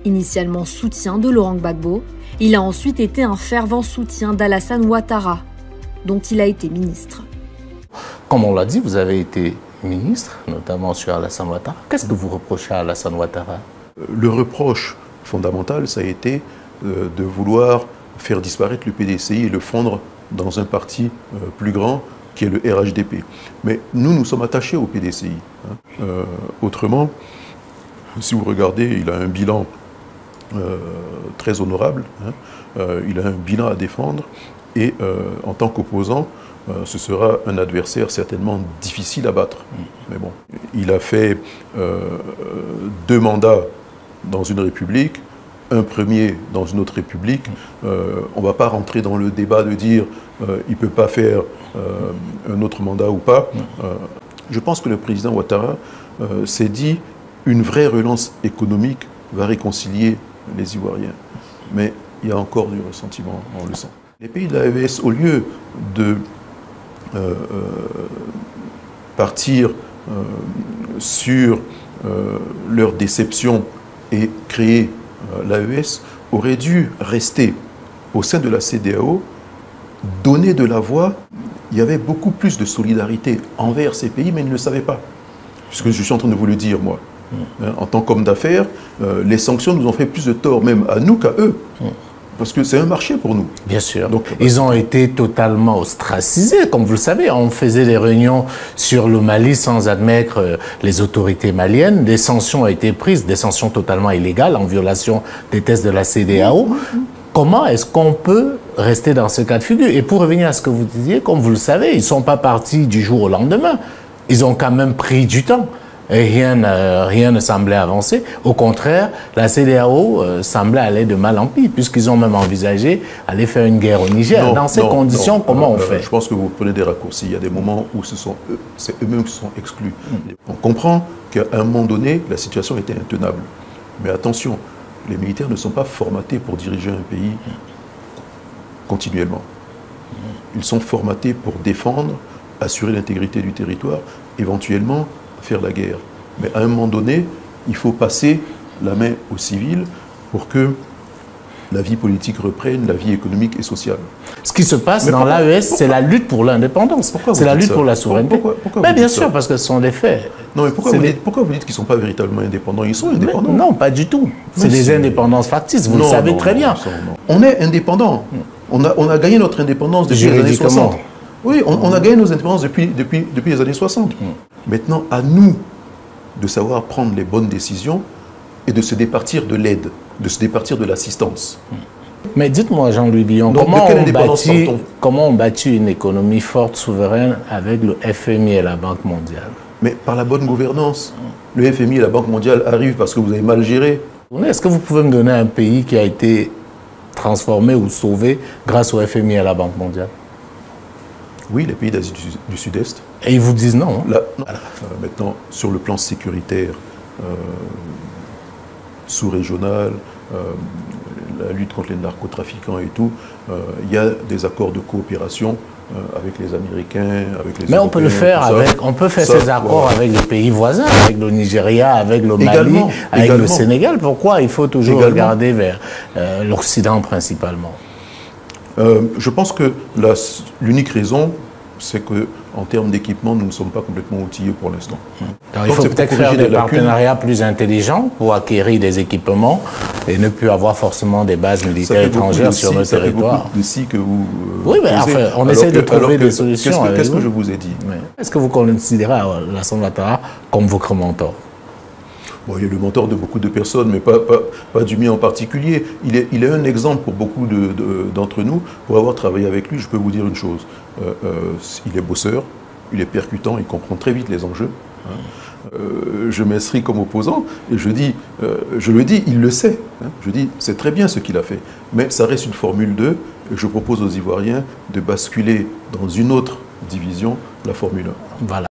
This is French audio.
Initialement soutien de Laurent Gbagbo, il a ensuite été un fervent soutien d'Alassane Ouattara, dont il a été ministre. Comme on l'a dit, vous avez été ministre, notamment sur Alassane Ouattara. Qu'est-ce que vous reprochez à Alassane Ouattara? Le reproche fondamental, ça a été de vouloir faire disparaître le PDCI et le fondre dans un parti plus grand qui est le RHDP. Mais nous sommes attachés au PDCI. Autrement, si vous regardez, il a un bilan très honorable, il a un bilan à défendre et en tant qu'opposant, ce sera un adversaire certainement difficile à battre. Mais bon, il a fait 2 mandats dans une république, un premier dans une autre république. On ne va pas rentrer dans le débat de dire il ne peut pas faire un autre mandat ou pas. Je pense que le président Ouattara s'est dit une vraie relance économique va réconcilier les Ivoiriens. Mais il y a encore du ressentiment, on le sent. Les pays de l'AES, au lieu de partir sur leur déception et créer l'AES, auraient dû rester au sein de la CEDEAO, donner de la voix. Il y avait beaucoup plus de solidarité envers ces pays, mais ils ne le savaient pas. Puisque je suis en train de vous le dire, moi. En tant qu'homme d'affaires, les sanctions nous ont fait plus de tort, même à nous qu'à eux. Parce que c'est un marché pour nous. Bien sûr. Donc, ils ont été totalement ostracisés, comme vous le savez. On faisait des réunions sur le Mali sans admettre les autorités maliennes. Des sanctions ont été prises, des sanctions totalement illégales, en violation des tests de la CEDEAO. Comment est-ce qu'on peut rester dans ce cas de figure? Et pour revenir à ce que vous disiez, comme vous le savez, ils ne sont pas partis du jour au lendemain. Ils ont quand même pris du temps. Et rien ne semblait avancer. Au contraire, la CEDEAO semblait aller de mal en pis, puisqu'ils ont même envisagé d'aller faire une guerre au Niger. Dans ces conditions, comment on fait? Je pense que vous prenez des raccourcis. Il y a des moments où c'est eux-mêmes qui sont exclus. On comprend qu'à un moment donné, la situation était intenable. Mais attention, les militaires ne sont pas formatés pour diriger un pays continuellement. Ils sont formatés pour défendre, assurer l'intégrité du territoire, éventuellement faire la guerre. Mais à un moment donné, il faut passer la main aux civils pour que la vie politique reprenne, la vie économique et sociale. Ce qui se passe dans l'AES, c'est la lutte pour l'indépendance. C'est la lutte pour la souveraineté. Mais bien sûr, parce que ce sont des faits. Non, mais pourquoi vous dites qu'ils ne sont pas véritablement indépendants? Ils sont indépendants. Non, pas du tout. C'est des indépendances factices, vous le savez très bien. On est indépendants. On a gagné notre indépendance depuis les années 60. Oui, on a gagné nos indépendances depuis les années 60. Maintenant, à nous de savoir prendre les bonnes décisions et de se départir de l'aide, de se départir de l'assistance. Mais dites-moi, Jean-Louis Billon, comment on bâtit une économie forte, souveraine, avec le FMI et la Banque mondiale? Mais par la bonne gouvernance. Le FMI et la Banque mondiale arrivent parce que vous avez mal géré. Est-ce que vous pouvez me donner un pays qui a été transformé ou sauvé grâce au FMI et à la Banque mondiale? Oui, les pays d'Asie du Sud-Est. Et ils vous disent non, hein? Maintenant, sur le plan sécuritaire, sous-régional, la lutte contre les narcotrafiquants et tout, il y a des accords de coopération avec les Américains, avec les Européens. Mais on peut le faire on peut faire ces accords avec les pays voisins, avec le Nigeria, avec le Mali, avec le Sénégal. Pourquoi il faut toujours regarder vers l'Occident principalement? Je pense que l'unique raison, c'est qu'en termes d'équipement, nous ne sommes pas complètement outillés pour l'instant. Il faut peut-être faire des partenariats plus intelligents pour acquérir des équipements et ne plus avoir forcément des bases militaires étrangères sur nos territoires. Que vous oui, mais enfin, on essaie de trouver des solutions. Qu'est-ce que je vous ai dit? Est-ce que vous considérez Alassane Ouattara comme votre mentor? Bon, il est le mentor de beaucoup de personnes, mais pas du mien en particulier. Il est un exemple pour beaucoup d'entre nous. Pour avoir travaillé avec lui, je peux vous dire une chose. Il est bosseur, il est percutant, il comprend très vite les enjeux. Je m'inscris comme opposant et je le dis, il le sait. Je dis, c'est très bien ce qu'il a fait. Mais ça reste une Formule 2 et je propose aux Ivoiriens de basculer dans une autre division, la Formule 1. Voilà.